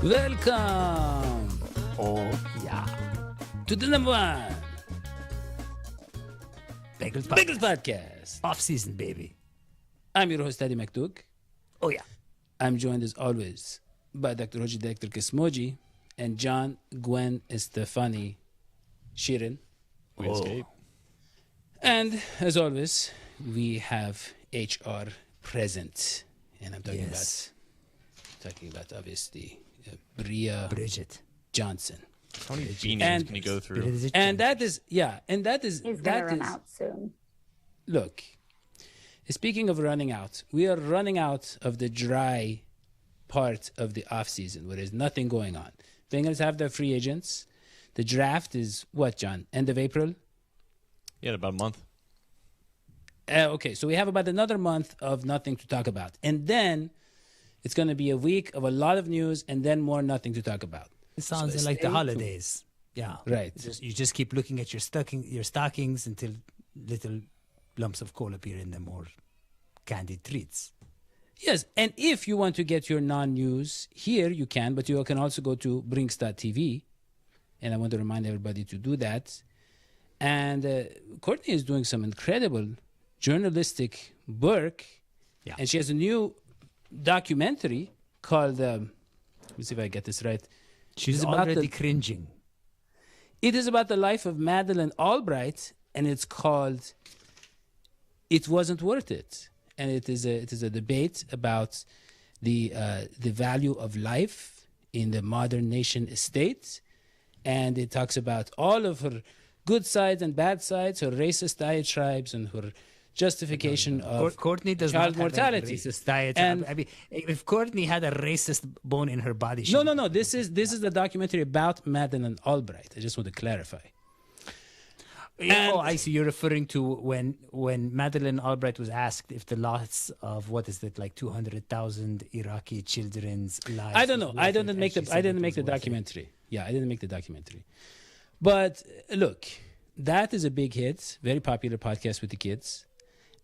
Welcome to the number one Bengals podcast. Off-season, baby. I'm your host, Adi Maktouk. Oh, yeah. I'm joined as always by Dr. Hoji Director Kismoji and John Gwen Estefani Shirin. We escape. And as always, we have HR present. And I'm talking about obviously Bridget Johnson. How many B names can you go through? And that is He's going to run out soon. Look, speaking of running out, we are running out of the dry part of the off season where there's nothing going on. Bengals have their free agents. The draft is what, John? End of April? Yeah, about a month. Okay, so we have about another month of nothing to talk about. And then it's going to be a week of a lot of news and then more nothing to talk about. It sounds like the holidays. Yeah. Right. You just keep looking at your stockings until little lumps of coal appear in them or candied treats. Yes, and if you want to get your non-news here, you can, but you can also go to Brinks.tv. And I want to remind everybody to do that. And Courtney is doing some incredible journalistic work. Yeah. And she has a new documentary called, let me see if I get this right. She's about already cringing. It is about the life of Madeleine Albright, and it's called "It Wasn't Worth It." And it is a debate about the value of life in the modern nation state, and it talks about all of her good sides and bad sides, her racist diatribes, and her justification of Courtney does child not mortality. Have a racist diet. And I mean, if Courtney had a racist bone in her body, she no. This is the documentary about Madeleine Albright. I just want to clarify. Oh, I see. You're referring to when Madeleine Albright was asked if the loss of what is it, like 200,000 Iraqi children's lives. I don't know. I didn't make the documentary. Yeah, I didn't make the documentary. But look, that is a big hit, very popular podcast with the kids.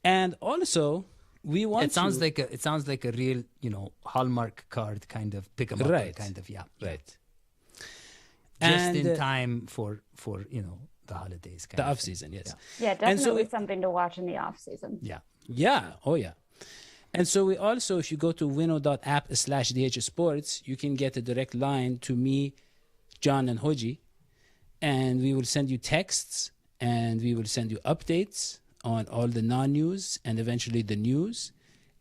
And also, we want it sounds like a real, Hallmark card kind of pick 'em up kind of right. Just in time for the holidays, the off season, yes. Yeah, definitely something to watch in the off season. Yeah. Oh yeah. And so we also, if you go to winnow.app/dhsports, you can get a direct line to me, John, and Hoji, and we will send you texts and we will send you updates on all the non-news and eventually the news,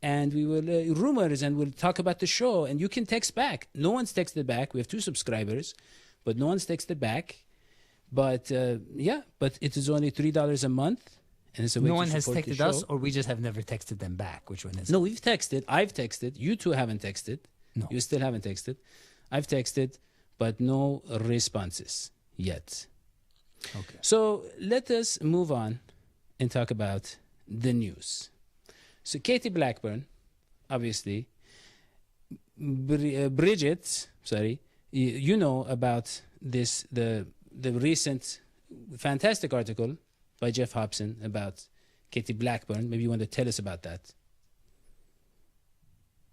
and we will rumors, and we'll talk about the show, and you can text back. No one's texted back. We have 2 subscribers, but no one's texted back. But but it is only $3 a month, and it's a way no to one has support the texted show. us, or we just have never texted them back. Which one is No, we've texted. I've texted. You 2 haven't texted. No. You still haven't texted. I've texted, but no responses yet. Okay. So let us move on and talk about the news. So Katie Blackburn, obviously, Bridget, you know about this, the recent fantastic article by Jeff Hobson about Katie Blackburn. Maybe you want to tell us about that.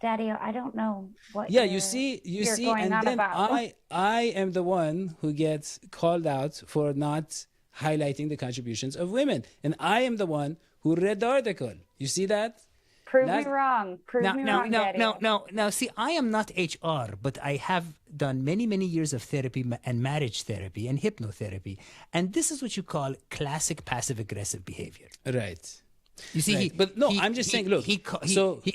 Daddy, I don't know what You see, going and on then about. I am the one who gets called out for not highlighting the contributions of women, and I am the one who read the article. You see that? Prove me wrong. Daddy. Now, see, I am not HR, but I have done many, many years of therapy and marriage therapy and hypnotherapy, and this is what you call classic passive-aggressive behavior. Right. You see, Right. But no, I'm just saying, look, he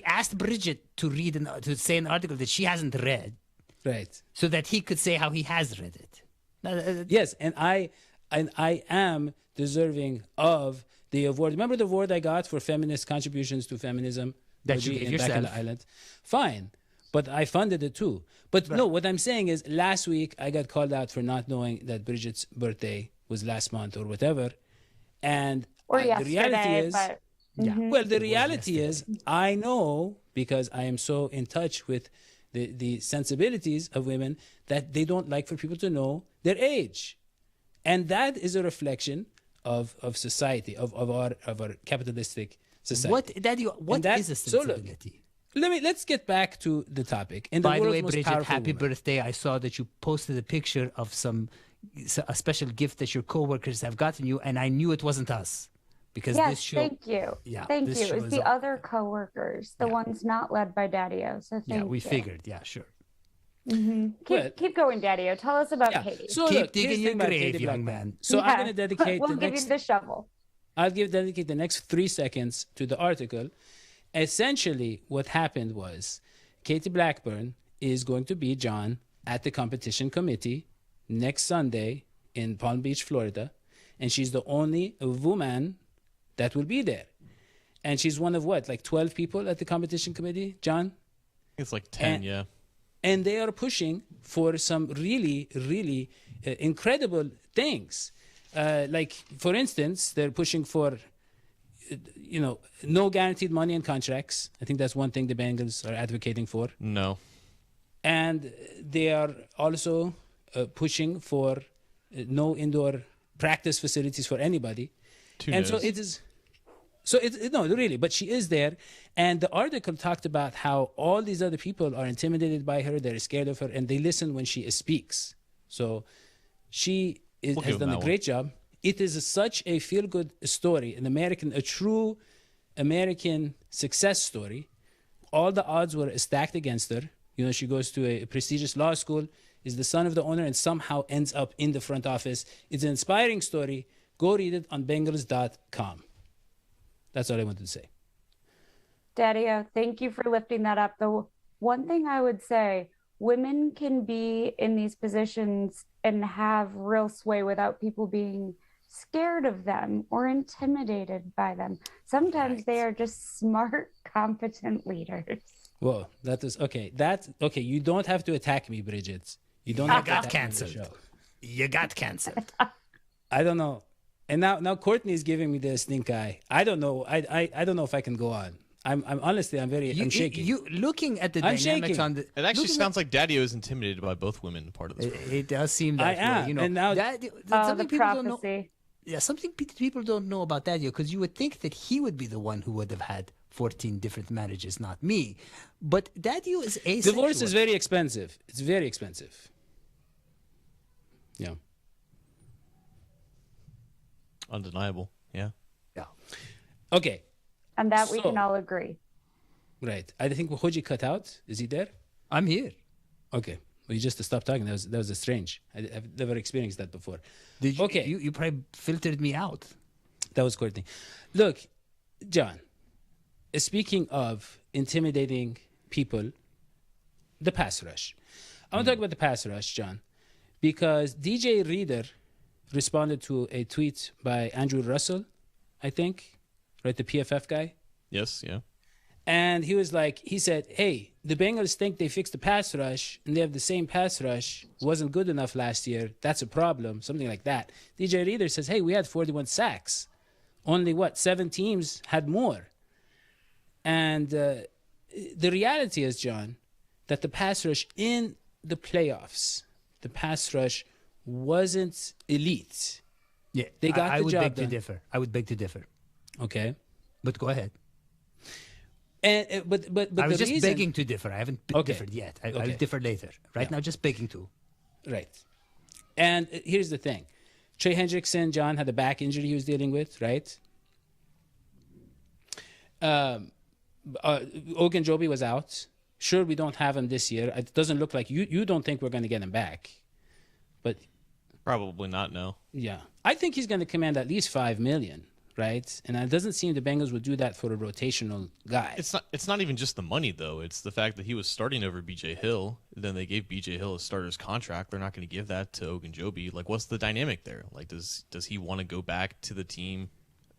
asked Bridget to to say an article that she hasn't read, Right. so that he could say how he has read it. Yes, and I am deserving of the award. Remember the award I got for feminist contributions to feminism? That you OG gave in Back on yourself. the Island? Fine. But I funded it too. But no, what I'm saying is last week I got called out for not knowing that Bridget's birthday was last month or whatever. And the reality is, well, the reality is I know because I am so in touch with the sensibilities of women that they don't like for people to know their age. And that is a reflection of society, of our capitalistic society. What is a sensibility? So look, let's get back to the topic. By the way, Bridget, happy birthday. I saw that you posted a picture of a special gift that your coworkers have gotten you, and I knew it wasn't us. Because yes, this show, thank you. Yeah, thank you. It's the other coworkers, the ones not led by Daddy-O. So thank you. Yeah, we figured. Yeah, sure. Mm-hmm. Keep going, Daddy-O. Tell us about Katie. So keep digging your grave, young man. So I'm going to dedicate we'll give you the shovel. I'll dedicate the next 3 seconds to the article. Essentially, what happened was Katie Blackburn is going to be John at the competition committee next Sunday in Palm Beach, Florida, and she's the only woman that will be there. And she's one of what, like 12 people at the competition committee, John? It's like 10, yeah. And they are pushing for some really, really incredible things. Like, for instance, they're pushing for, no guaranteed money in contracts. I think that's one thing the Bengals are advocating for. No. And they are also pushing for no indoor practice facilities for anybody. So it is. So no, really, but she is there, and the article talked about how all these other people are intimidated by her, they're scared of her, and they listen when she speaks. So she has done a great job. It is such a feel-good story, a true American success story. All the odds were stacked against her. She goes to a prestigious law school, is the son of the owner, and somehow ends up in the front office. It's an inspiring story. Go read it on Bengals.com. That's all I wanted to say. Daddy-O, thank you for lifting that up. The one thing I would say, women can be in these positions and have real sway without people being scared of them or intimidated by them. Sometimes they are just smart, competent leaders. Whoa, that is okay. Okay. You don't have to attack me, Bridget. You don't have to attack canceled. You got canceled. I don't know. And now Courtney is giving me the stink eye. I don't know. I don't know if I can go on. I'm honestly, I'm shaking. You looking at the dynamics on the. It actually sounds like Daddy-O is intimidated by both women. Part of this. It does seem that I way. am. And now the prophecy. Yeah, something people don't know about Daddy-O, because you would think that he would be the one who would have had 14 different marriages, not me. But Daddy-O is asexual. Divorce is very expensive. It's very expensive. Yeah. Undeniable. Yeah. Yeah. Okay. And that we can all agree. Right. I think Hoji cut out. Is he there? I'm here. Okay. Well, you just stopped talking. That was a strange. I've never experienced that before. Did you, okay. You probably filtered me out. That was Courtney. Look, John, speaking of intimidating people, the pass rush. I want to talk about the pass rush, John, because DJ Reader responded to a tweet by Andrew Russell, I think, right? The PFF guy. Yes, yeah. And he said, hey, the Bengals think they fixed the pass rush and they have the same pass rush. Wasn't good enough last year. That's a problem. Something like that. DJ Reader says, hey, we had 41 sacks. Only 7 teams had more. And the reality is, John, that the pass rush in the playoffs, the pass rush wasn't elite. Yeah, they got I the would job beg done. to differ. I would beg to differ. Okay. But go ahead. And but I was the just reason, begging to differ. I haven't differed yet. I'll differ later. Right now, just begging to. Right. And here's the thing. Trey Hendrickson, John, had a back injury he was dealing with, right? Ogunjobi was out. Sure, we don't have him this year. It doesn't look like you don't think we're going to get him back. But probably not, no. Yeah. I think he's going to command at least $5 million, right? And it doesn't seem the Bengals would do that for a rotational guy. It's not even just the money, though. It's the fact that he was starting over B.J. Hill. Then they gave B.J. Hill a starter's contract. They're not going to give that to Ogunjobi. Like, what's the dynamic there? Like, does he want to go back to the team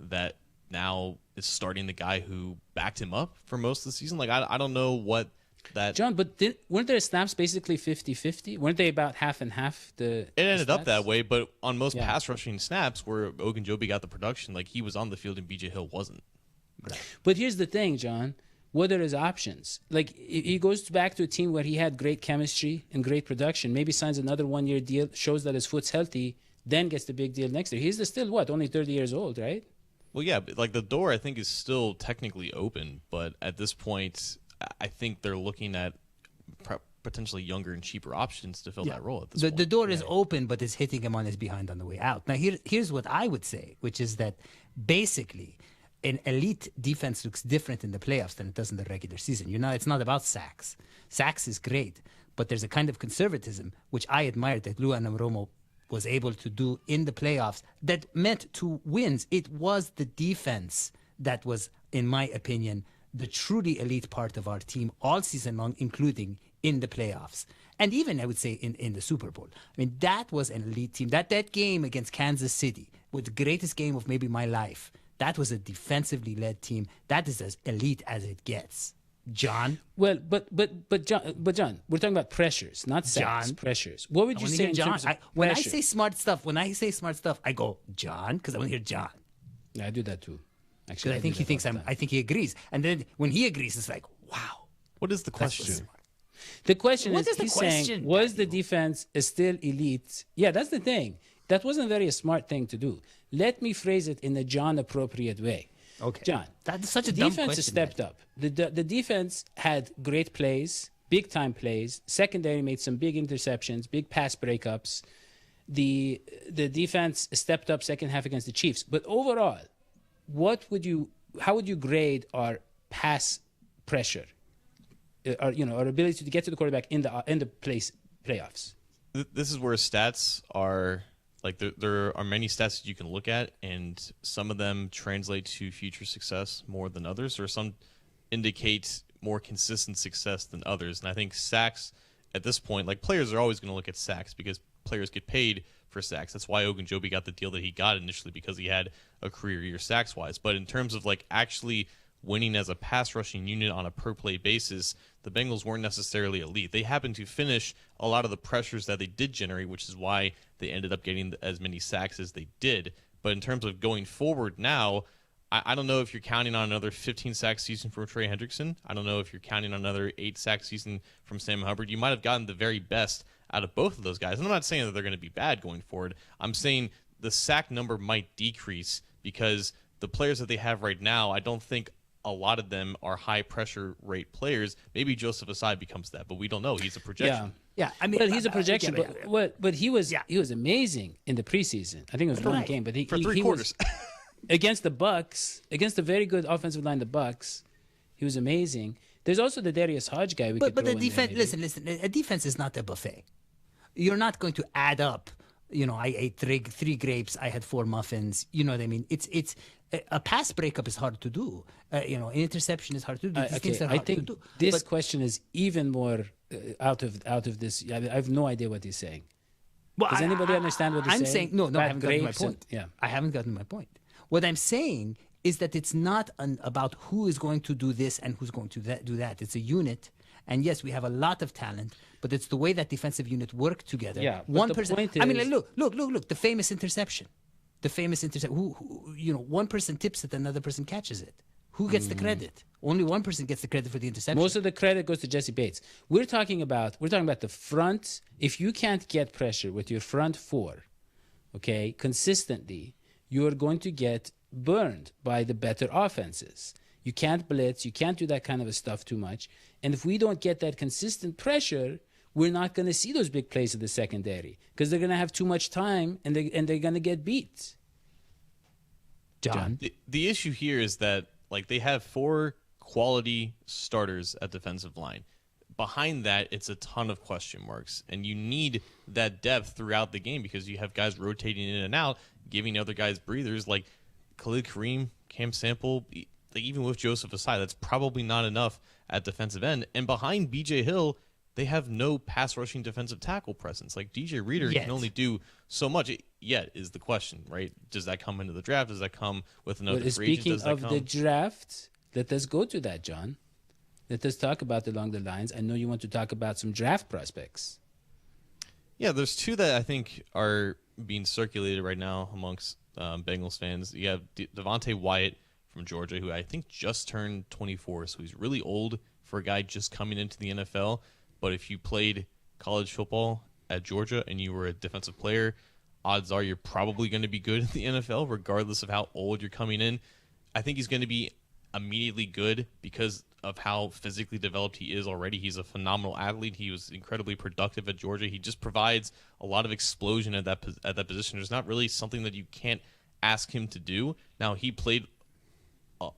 that now is starting the guy who backed him up for most of the season? Like, I don't know what that John, but weren't their snaps basically 50-50? Weren't they about half and half? It ended up that way, but on most Yeah. pass rushing snaps where Ogunjobi got the production, like he was on the field and BJ Hill wasn't. But here's the thing, John. What are his options? Like, he goes back to a team where he had great chemistry and great production, maybe signs another 1-year deal, shows that his foot's healthy, then gets the big deal next year. He's still, what, only 30 years old, right? Well, yeah, but like the door I think is still technically open, but at this point, I think they're looking at potentially younger and cheaper options to fill that role at this point. The door is open, but it's hitting him on his behind on the way out. Now, here's what I would say, which is that basically an elite defense looks different in the playoffs than it does in the regular season. It's not about sacks. Sacks is great, but there's a kind of conservatism, which I admire that Lou Anarumo was able to do in the playoffs that meant to wins. It was the defense that was, in my opinion, the truly elite part of our team all season long, including in the playoffs. And even, I would say, in the Super Bowl. I mean, that was an elite team. That game against Kansas City was the greatest game of maybe my life. That was a defensively led team. That is as elite as it gets. John? Well, but John, we're talking about pressures, not sacks. John? Pressures. What would you say in John? terms of When I pressure? say smart stuff, I go, John, because I want to hear John. Yeah, I do that too. Because Actually, I think he thinks I think he agrees. And then when he agrees, it's like, wow. What is the question? The question What is, is the he's question, saying, was the defense still elite? Yeah, that's the thing. That wasn't a very smart thing to do. Let me phrase it in a John-appropriate way. Okay. John, That's such a the dumb defense question, stepped man. up. The defense had great plays, big-time plays. Secondary made some big interceptions, big pass breakups. The defense stepped up second half against the Chiefs. But overall, how would you grade our pass pressure? Our ability to get to the quarterback in the playoffs. This is where stats are like there are many stats that you can look at, and some of them translate to future success more than others, or some indicate more consistent success than others. And I think sacks at this point, like players are always going to look at sacks because players get paid for sacks. That's why Ogunjobi got the deal that he got initially, because he had a career year sacks wise. But in terms of like actually winning as a pass rushing unit on a per play basis, the Bengals weren't necessarily elite. They happened to finish a lot of the pressures that they did generate, which is why they ended up getting as many sacks as they did. But in terms of going forward now, I don't know if you're counting on another 15 sack season from Trey Hendrickson. I don't know if you're counting on another 8 sack season from Sam Hubbard. You might have gotten the very best out of both of those guys. And I'm not saying that they're going to be bad going forward. I'm saying the sack number might decrease because the players that they have right now, I don't think a lot of them are high pressure rate players. Maybe Joseph Asai becomes that, but we don't know. He's a projection. Yeah, I mean, But he's a projection. But he was Yeah. he was amazing in the preseason. I think it was one Right. game, but For three quarters. was against the Bucks, against a very good offensive line, the Bucks. He was amazing. There's also the Darius Hodge guy. But the throw in there, defense, maybe. listen, a defense is not a buffet. You're not going to add up. I ate three grapes. I had 4 muffins. You know what I mean? It's a pass breakup is hard to do. An interception is hard to do. These things are I hard think to do. this But- question is even more out of this. I have no idea what he's saying. Well, Does anybody understand what he's I'm saying? no, I Bad haven't gotten my grapes and- point. yeah. I haven't gotten my point. What I'm saying is that it's not about who is going to do this and who's going to do that. It's a unit. And yes, we have a lot of talent, but it's the way that defensive unit work together. Yeah, but one the person. point I mean, is- look. The famous interception. One person tips it, another person catches it. Who gets the credit? Only one person gets the credit for the interception. Most of the credit goes to Jesse Bates. We're talking about the front. If you can't get pressure with your front 4, okay, consistently, you are going to get burned by the better offenses. You can't blitz. You can't do that kind of stuff too much. And if we don't get that consistent pressure, we're not going to see those big plays in the secondary because they're going to have too much time and they're going to get beat. John? The issue here is that like they have 4 quality starters at defensive line. Behind that, it's a ton of question marks, and you need that depth throughout the game because you have guys rotating in and out, giving other guys breathers like Khalid Kareem, Cam Sample. Like even with Joseph Asai, that's probably not enough at defensive end. And behind BJ Hill, they have no pass rushing defensive tackle presence. Like DJ Reader Yet. can only do so much. Yet is the question, right? Does that come into the draft? Does that come with another Well, free agent? speaking Does that of come? the draft, let us go to that, John. Let us talk about along the lines. I know you want to talk about some draft prospects. Yeah, there's two that I think are being circulated right now amongst Bengals fans. You have Devontae Wyatt from Georgia, who I think just turned 24, so he's really old for a guy just coming into the NFL. But if you played college football at Georgia and you were a defensive player, odds are you're probably going to be good in the NFL, regardless of how old you're coming in. I think he's going to be immediately good because of how physically developed he is already. He's a phenomenal athlete. He was incredibly productive at Georgia. He just provides a lot of explosion at that position. There's not really something that you can't ask him to do. Now, he played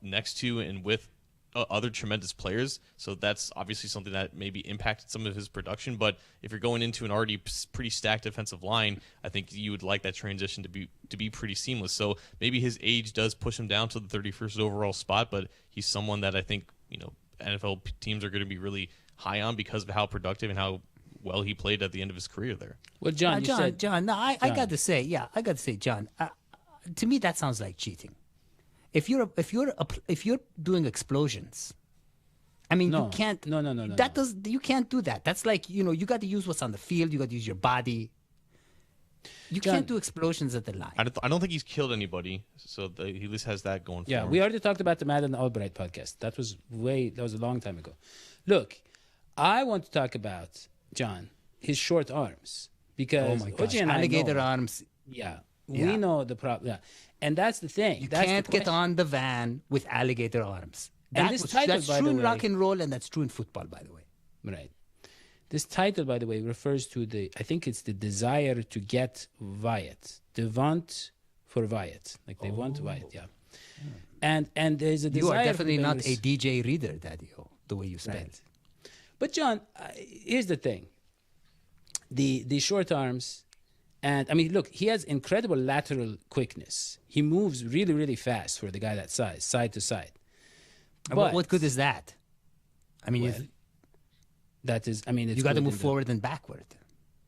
next to and with other tremendous players, so that's obviously something that maybe impacted some of his production. But if you're going into an already pretty stacked defensive line, I think you would like that transition to be pretty seamless. So maybe his age does push him down to the 31st overall spot, but he's someone that I think NFL teams are going to be really high on because of how productive and how well he played at the end of his career there. Well, John, you said, John. No, I got to say, John. To me, that sounds like cheating. If you're doing explosions, I mean, No. you can't. No. You can't do that. That's like you got to use what's on the field. You got to use your body. You John- can't do explosions at the line. I don't think he's killed anybody, so he at least has that going for yeah, him. we already talked about the Madden Albright podcast. That was a long time ago. Look, I want to talk about, John, his short arms. Because Oh my gosh, Oji and I alligator know, arms. Yeah, Yeah. we know the problem. Yeah. And that's the thing. You That's the can't get question. on the van with alligator arms. And this title, that's by true the in way- rock and roll, and that's true in football, by the way. Right. This title, by the way, refers to I think it's the desire to get Wyatt. They want for Wyatt. Like they want Wyatt, yeah. And there's a desire. You are definitely for the not Bengals- a DJ reader, Daddy-O, the way you spell. Right. But John, here's the thing. The short arms, and I mean, look, he has incredible lateral quickness. He moves really, really fast for the guy that size, side to side. And But what good is that? I mean, Well, that is, I mean, it's you got to good move in the- forward and backward.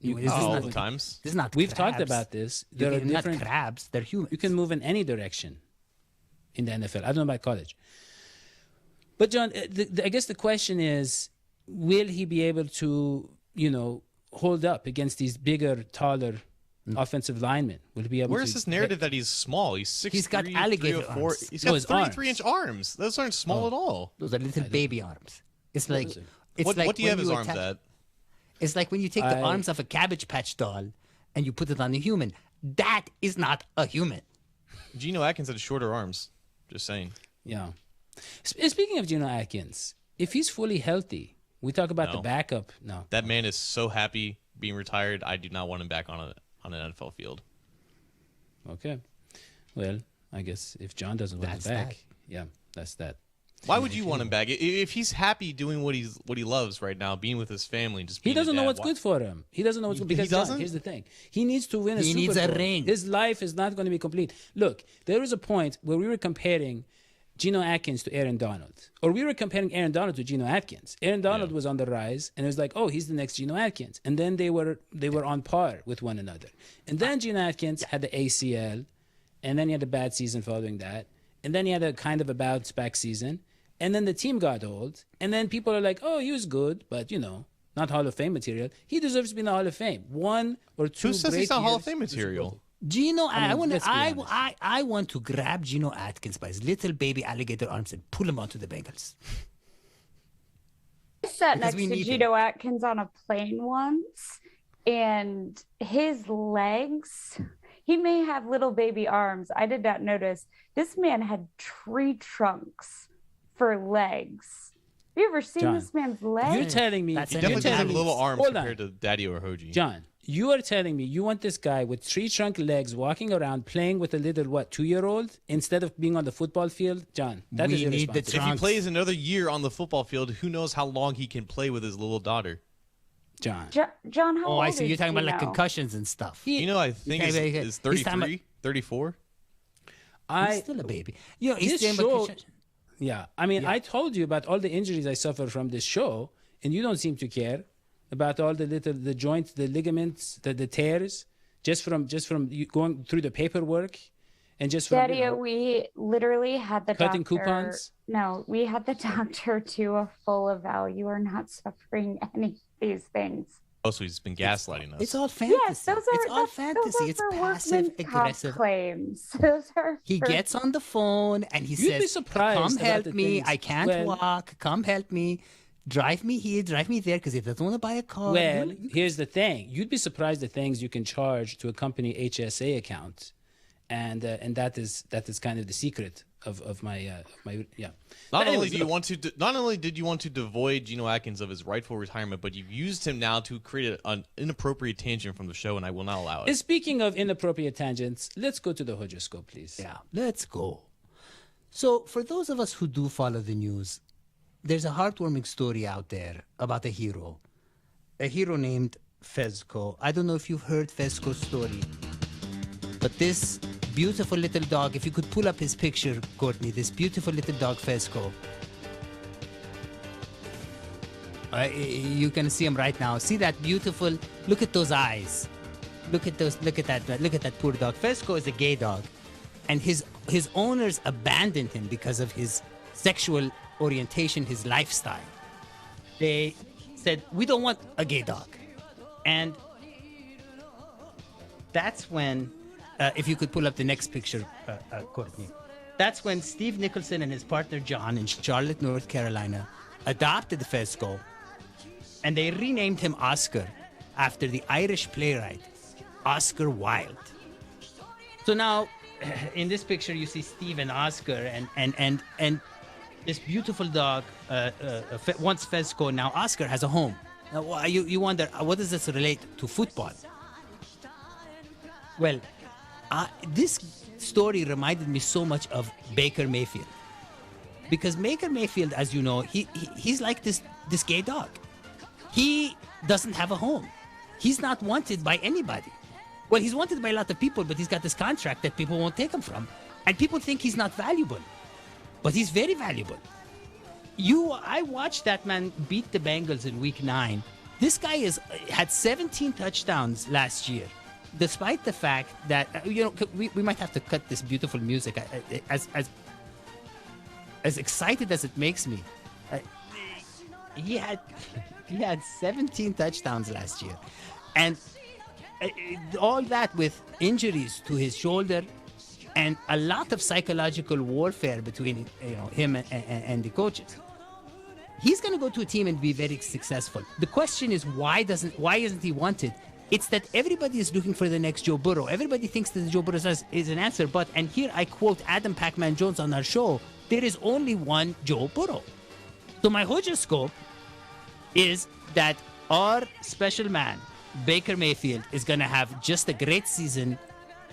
You- This is all not- the times. This is not. We've talked crabs. about this. They're There are not different. crabs. They're humans. You can move in any direction in the NFL. I don't know about college. But John, I guess the question is, will he be able to, hold up against these bigger, taller offensive linemen? Will he be able Where's to? this narrative that he's small? He's 6'3", He's got alligator 304. arms. He's No, got his 33-inch arms. Those aren't small at all. Those are little baby arms. It's like. is it? It's What like do you when have his arms attach- at? It's like when you take the I- arms of a Cabbage Patch doll and you put it on a human. That is not a human. Geno Atkins had shorter arms. Just saying. Yeah. Speaking of Geno Atkins, if he's fully healthy, we talk about the No. backup. No. That man is so happy being retired. I do not want him back on an NFL field. Okay. Well, I guess if John doesn't want That's him back, that. yeah, that's that. Why would you want him back? If he's happy doing what he loves right now, being with his family, just He being a doesn't know dad, what's why- good for him. He doesn't know what's good He because John, doesn't? here's the thing: he needs to win a He Super needs a Bowl. ring. His life is not going to be complete. Look, there was a point where we were comparing Geno Atkins to Aaron Donald, or we were comparing Aaron Donald to Geno Atkins. Aaron Donald was on the rise, and it was like, oh, he's the next Geno Atkins, and then they were on par with one another. And then Geno Atkins had the ACL, and then he had a bad season following that, and then he had a kind of a bounce back season. And then the team got old, and then people are like, "Oh, he was good, but not Hall of Fame material. He deserves to be in the Hall of Fame. One or two. Who says great he's not Hall of years, Fame he's Super Bowl. material? Gino, let's be honest. I want to grab Gino Atkins by his little baby alligator arms and pull him onto the Bengals. I sat Because next we to need Geno Atkins on a plane once, and his legs, he may have little baby arms. I did not notice. This man had tree trunks for legs. Have you ever seen John, this man's You're legs? telling me. That's He an you're definitely doesn't telling have me- little arms Hold on. compared to Daddy or Hoji. John, you are telling me you want this guy with tree trunk legs walking around playing with a little 2-year-old instead of being on the football field? John, that is We need the If he trunks. plays another year on the football field, who knows how long he can play with his little daughter? John. John, how Oh, old I see. is You're talking about like Geno? concussions and stuff. He- I think Okay, is he's talking 33, 34. He's still a baby. He's This saying show- about Yeah, I mean, I told you about all the injuries I suffered from this show, and you don't seem to care about all the joints, the ligaments, the tears, just from you going through the paperwork and just from Daddy, we literally had the cutting doctor. coupons. No, we had the doctor do a full eval. You are not suffering any of these things. Oh, so he's been gaslighting us. It's all fantasy. Yes, those are it's all fantasy. Those are It's for passive workman's comp aggressive. claims. Those are He for- gets on the phone and he You'd be says, surprised "Come about help the me. things- I can't well- walk. Come help me. Drive me here. Drive me there because he doesn't want to buy a car." Well, here's the thing: you'd be surprised the things you can charge to a company HSA account, and that is kind of the secret of my yeah. Not But only anyways, do you look, want to, not only did you want to devoid Geno Atkins of his rightful retirement, but you've used him now to create an inappropriate tangent from the show, and I will not allow it. and speaking of inappropriate tangents, let's go to the Hojoscope, please. Yeah, let's go. So, for those of us who do follow the news, there's a heartwarming story out there about a hero named Fezco. I don't know if you've heard Fezco's story, but this beautiful little dog, if you could pull up his picture, Courtney, this beautiful little dog, Fezco. You can see him right now. See that beautiful, look at those eyes. Look at that poor dog. Fezco is a gay dog, and his owners abandoned him because of his sexual orientation, his lifestyle. They said, "We don't want a gay dog," and that's when, if you could pull up the next picture, Courtney, that's when Steve Nicholson and his partner John in Charlotte, North Carolina, adopted Fezco, and they renamed him Oscar after the Irish playwright Oscar Wilde. So now, in this picture, you see Steve and Oscar, and this beautiful dog, once Fezco, now Oscar has a home. Now, you wonder, what does this relate to football? Well, this story reminded me so much of Baker Mayfield. Because Baker Mayfield, as you know, he's like this gay dog. He doesn't have a home. He's not wanted by anybody. Well, he's wanted by a lot of people, but he's got this contract that people won't take him from. And people think he's not valuable. But he's very valuable. I watched that man beat the Bengals in week 9. This guy had 17 touchdowns last year, despite the fact that, we might have to cut this beautiful music. As excited as it makes me, he had 17 touchdowns last year. And all that with injuries to his shoulder, and a lot of psychological warfare between him and the coaches. He's going to go to a team and be very successful. The question is, why isn't he wanted? It's that everybody is looking for the next Joe Burrow. Everybody thinks that Joe Burrow is an answer. And here I quote Adam Pac-Man Jones on our show, there is only one Joe Burrow. So my horoscope is that our special man, Baker Mayfield, is going to have just a great season.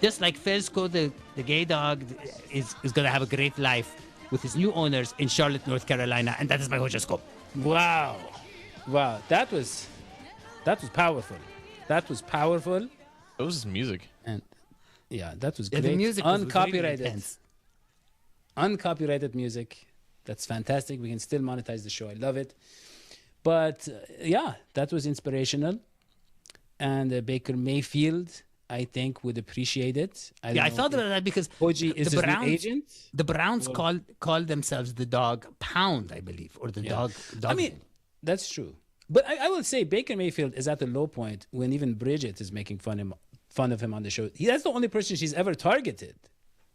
Just like Fezco, the gay dog, is going to have a great life with his new owners in Charlotte, North Carolina. And that is my horoscope. Wow, that was powerful. That was powerful. That was his music. And yeah, that was Yeah, great. the music was really uncopyrighted, intense. uncopyrighted music. That's fantastic. We can still monetize the show. I love it. But yeah, that was inspirational. And Baker Mayfield, I think, would appreciate it. I thought about that because Hoji is his new agent. The Browns called themselves the dog pound, I believe, or the dog. I mean, that's true. But I will say Baker Mayfield is at a low point when even Bridget is making fun of him on the show. That's the only person she's ever targeted.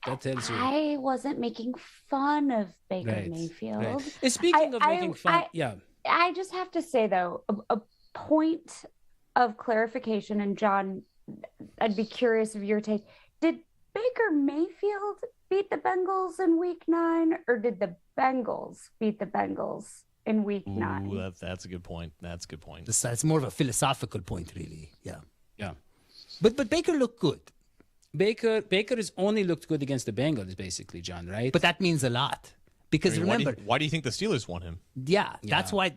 That tells you. I wasn't making fun of Baker Right, Mayfield. right. And speaking of making fun, I just have to say, though, a point of clarification, and John, I'd be curious of your take. Did Baker Mayfield beat the Bengals in week 9, or did the Bengals beat the Bengals in week 9? Ooh, that's a good point. That's a good point. It's more of a philosophical point, really. Yeah. Yeah. But Baker looked good. Baker has only looked good against the Bengals, basically, John, right? But that means a lot. Because I mean, remember, why do you think the Steelers want him? that's why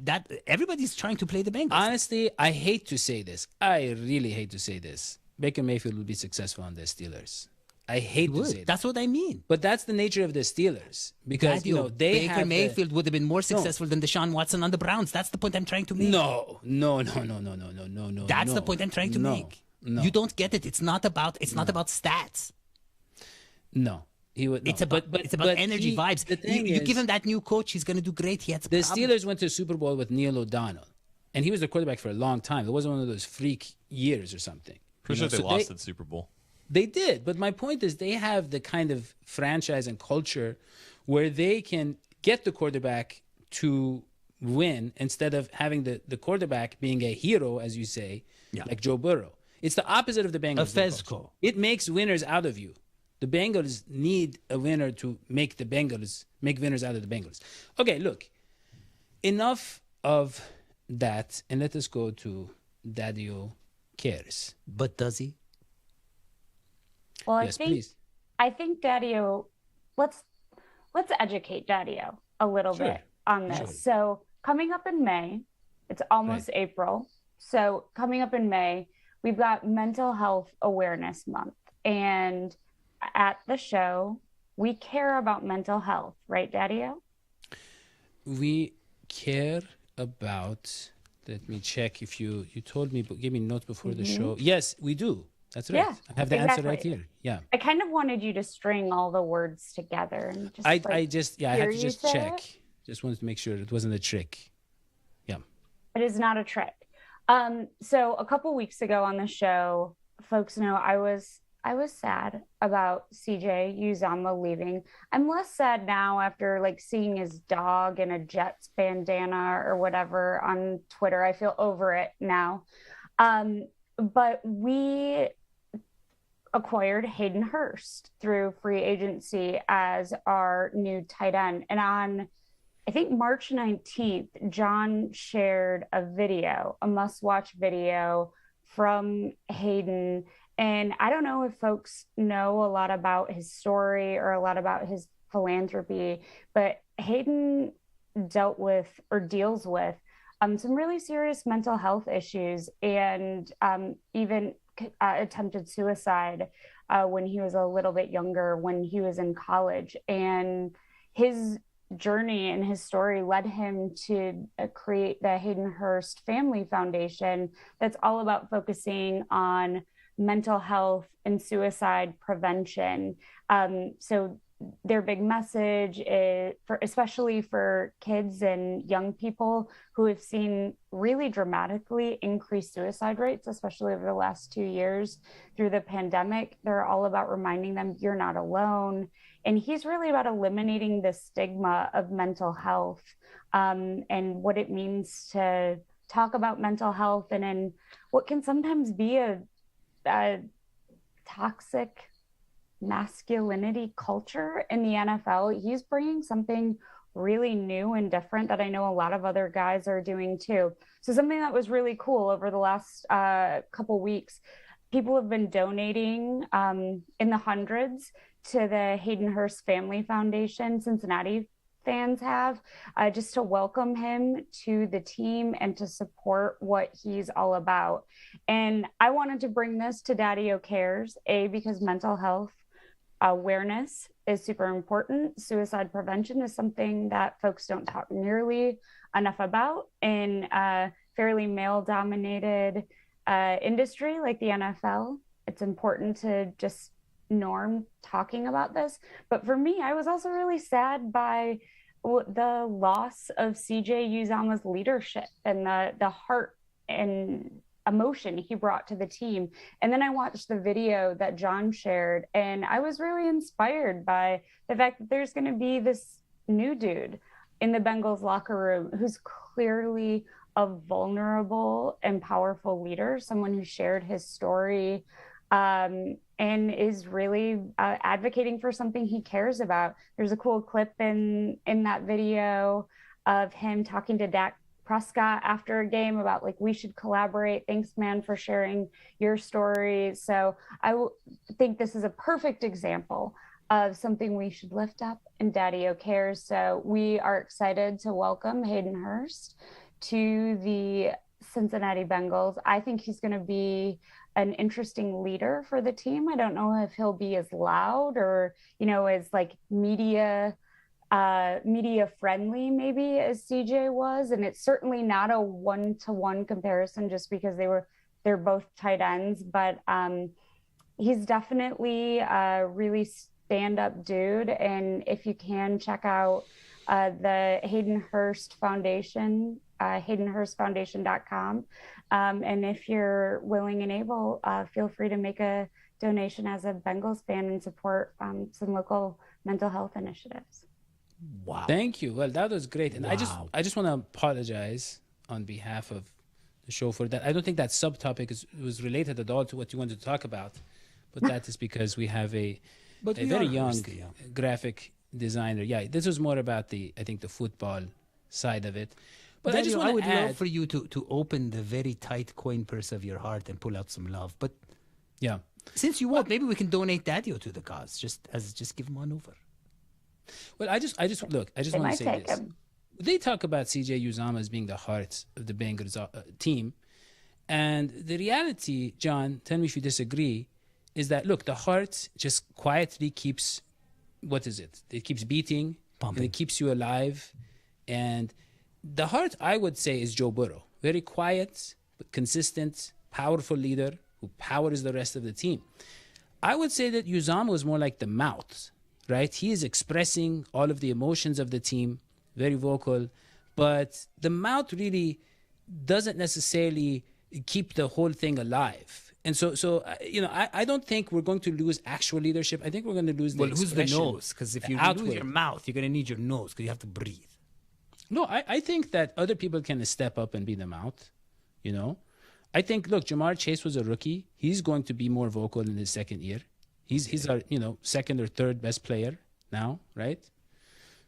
everybody's trying to play the Bengals. Honestly, I hate to say this. I really hate to say this. Baker Mayfield will be successful on the Steelers. I hate to say that. That's what I mean. But that's the nature of the Steelers. Because, they Baker have Mayfield would have been more successful than Deshaun Watson on the Browns. That's the point I'm trying to make. No. That's the point I'm trying to make. No. You don't get it. It's not about stats. No, he would. No. It's about energy, vibes. The thing You is, give him that new coach, he's going to do great. He had the problems. Steelers went to the Super Bowl with Neil O'Donnell, and he was the quarterback for a long time. It wasn't one of those freak years or something. Pretty sure they lost in the Super Bowl. They did, but my point is they have the kind of franchise and culture where they can get the quarterback to win instead of having the quarterback being a hero, as you say, like Joe Burrow. It's the opposite of the Bengals. A Fezco. It makes winners out of you. The Bengals need a winner to make winners out of the Bengals. Okay, look, enough of that, and let us go to Daddy-O Cares. But does he? Well, Yes, please. I think Daddy-O, let's educate Daddy-O a little Sure. bit on this. Sure. So coming up in May, it's almost April. So coming up in May, we've got Mental Health Awareness Month. And at the show, we care about mental health, right, Daddy-O? We care about, let me check if you told me, but give me notes before the show. Yes, we do. That's right. Yeah, I have the answer right exactly. here. Yeah. I kind of wanted you to string all the words together. And just, I like, had hear to you just say check. it. Just wanted to make sure it wasn't a trick. Yeah. It is not a trick. So a couple weeks ago on the show, folks know I was sad about CJ Uzomah leaving. I'm less sad now after like seeing his dog in a Jets bandana or whatever on Twitter. I feel over it now. But we acquired Hayden Hurst through free agency as our new tight end. And on, I think, March 19th, John shared a video, a must-watch video from Hayden. And I don't know if folks know a lot about his story or a lot about his philanthropy, but Hayden deals with some really serious mental health issues and even attempted suicide when he was a little bit younger, when he was in college. And his journey and his story led him to create the Hayden Hurst Family Foundation that's all about focusing on mental health and suicide prevention. So their big message is especially for kids and young people who have seen really dramatically increased suicide rates, especially over the last 2 years through the pandemic. They're all about reminding them you're not alone. And he's really about eliminating the stigma of mental health and what it means to talk about mental health and in what can sometimes be a toxic masculinity culture in the NFL. He's bringing something really new and different that I know a lot of other guys are doing too. So something that was really cool over the last couple weeks, people have been donating in the hundreds to the Hayden Hurst Family Foundation. Cincinnati fans have just to welcome him to the team and to support what he's all about. And I wanted to bring this to Daddy-O Cares, because mental health awareness is super important. Suicide prevention is something that folks don't talk nearly enough about in a fairly male-dominated industry like the NFL. It's important to just norm talking about this. But for me, I was also really sad by the loss of CJ Uzomah's leadership and the heart and emotion he brought to the team. And then I watched the video that John shared, and I was really inspired by the fact that there's going to be this new dude in the Bengals locker room who's clearly a vulnerable and powerful leader, someone who shared his story and is really advocating for something he cares about. There's a cool clip in that video of him talking to Dak Prescott after a game about like, we should collaborate. Thanks, man, for sharing your story. So I think this is a perfect example of something we should lift up in Daddy-O Cares. So we are excited to welcome Hayden Hurst to the Cincinnati Bengals. I think he's going to be an interesting leader for the team. I don't know if he'll be as loud or, as like media friendly maybe as CJ was. And it's certainly not a one-to-one comparison just because they're both tight ends, but he's definitely really stand-up dude. And if you can, check out the Hayden Hurst Foundation, haydenhurstfoundation.com. And if you're willing and able, feel free to make a donation as a Bengals fan and support some local mental health initiatives. Wow. Thank you. Well, that was great. And I just want to apologize on behalf of the show for that. I don't think that subtopic was related at all to what you wanted to talk about, but that is because we have a very young graphic designer. Yeah, this was more about the football side of it. But Daniel, I would add, love for you to open the very tight coin purse of your heart and pull out some love. But yeah, since you won't, maybe we can donate Daddio to the cause. Just give him on over. Well, I just want to say this. They talk about CJ Uzomah as being the heart of the Bengals team. And the reality, John, tell me if you disagree, is that, look, the heart just quietly keeps, what is it? It keeps beating, pumping, and it keeps you alive. And the heart, I would say, is Joe Burrow. Very quiet, but consistent, powerful leader who powers the rest of the team. I would say that Uzomah was more like the mouth, right? He is expressing all of the emotions of the team, very vocal, but the mouth really doesn't necessarily keep the whole thing alive. And so I don't think we're going to lose actual leadership. I think we're going to lose the who's the nose? Because if you lose your mouth, you're going to need your nose because you have to breathe. No, I think that other people can step up and be the mouth, I think, look, Jamar Chase was a rookie. He's going to be more vocal in his second year. He's our, second or third best player now, right?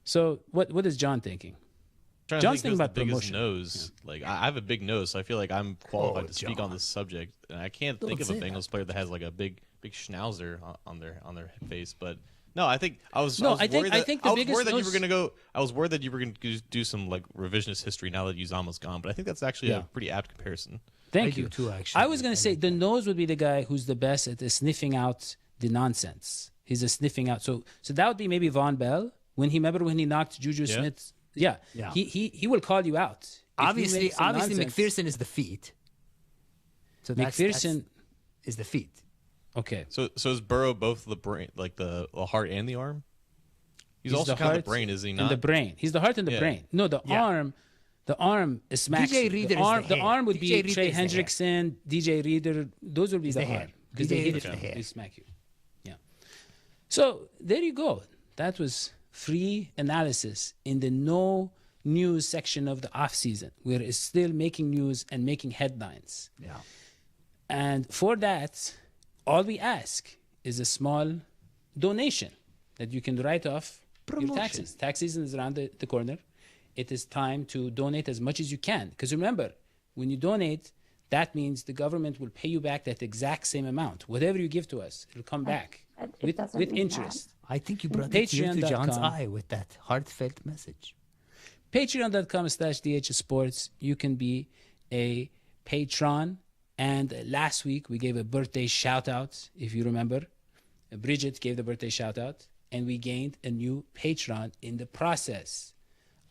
So what is John thinking? John's thinking about the biggest nose. Yeah. Like I have a big nose, so I feel like I'm qualified to speak on this subject. And I can't think of a Bengals player that has like a big schnauzer on their face. But no, I think I was worried that you were gonna do some like revisionist history now that Uzomah's gone. But I think that's actually a pretty apt comparison. Thank you. Too, actually. I was gonna say the nose would be the guy who's the best at sniffing out the nonsense. He's a sniffing out. So that would be maybe Von Bell when he knocked Juju Smith. Yeah. He will call you out. Obviously McPherson is the feet. So McPherson is the feet. Okay. So is Burrow both the brain, like the heart and the arm? He's also kind of the brain, is he not? And the brain. He's the heart and the brain. No, the arm. The arm is smacks. DJ Reader the arm would be Trey Hendrickson, DJ Reader. Those would be the arm because they hit you. They smack you. Yeah. So there you go. That was free analysis in the no news section of the off season. We're still making news and making headlines. Yeah. And for that, all we ask is a small donation that you can write off your taxes. Tax season is around the corner. It is time to donate as much as you can. Because remember, when you donate, that means the government will pay you back that exact same amount. Whatever you give to us, it'll come back with interest. I think you brought a tear to John's eye with that heartfelt message. Patreon.com/DHSports. You can be a patron. And last week, we gave a birthday shout-out, if you remember. Bridget gave the birthday shout-out, and we gained a new patron in the process.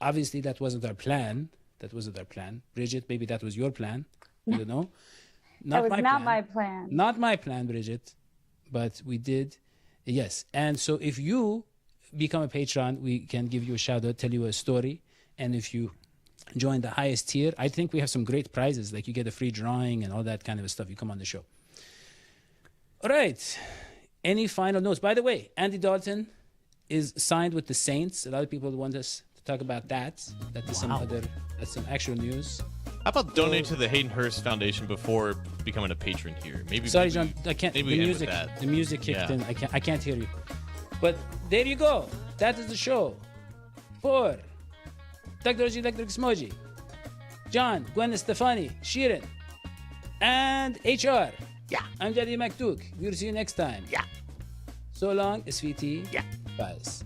Obviously, that wasn't our plan. Bridget, maybe that was your plan. I don't know. That was not my plan. Not my plan, Bridget. But we did. Yes. And so if you become a patron, we can give you a shout-out, tell you a story. And if you join the highest tier, I think we have some great prizes. Like you get a free drawing and all that kind of stuff. You come on the show. All right. Any final notes? By the way, Andy Dalton is signed with the Saints. A lot of people want us to talk about that. That's some actual news. How about donate to the Hayden Hurst Foundation before becoming a patron here? Sorry, John, I can't. Maybe the music kicked in. I can't hear you. But there you go. That is the show for Technology Electric Smoji, John, Gwen Stefani, Sheeran, and HR. Yeah. I'm Jadi Maktouk. We'll see you next time. Yeah. So long, SVT. Yeah. Guys.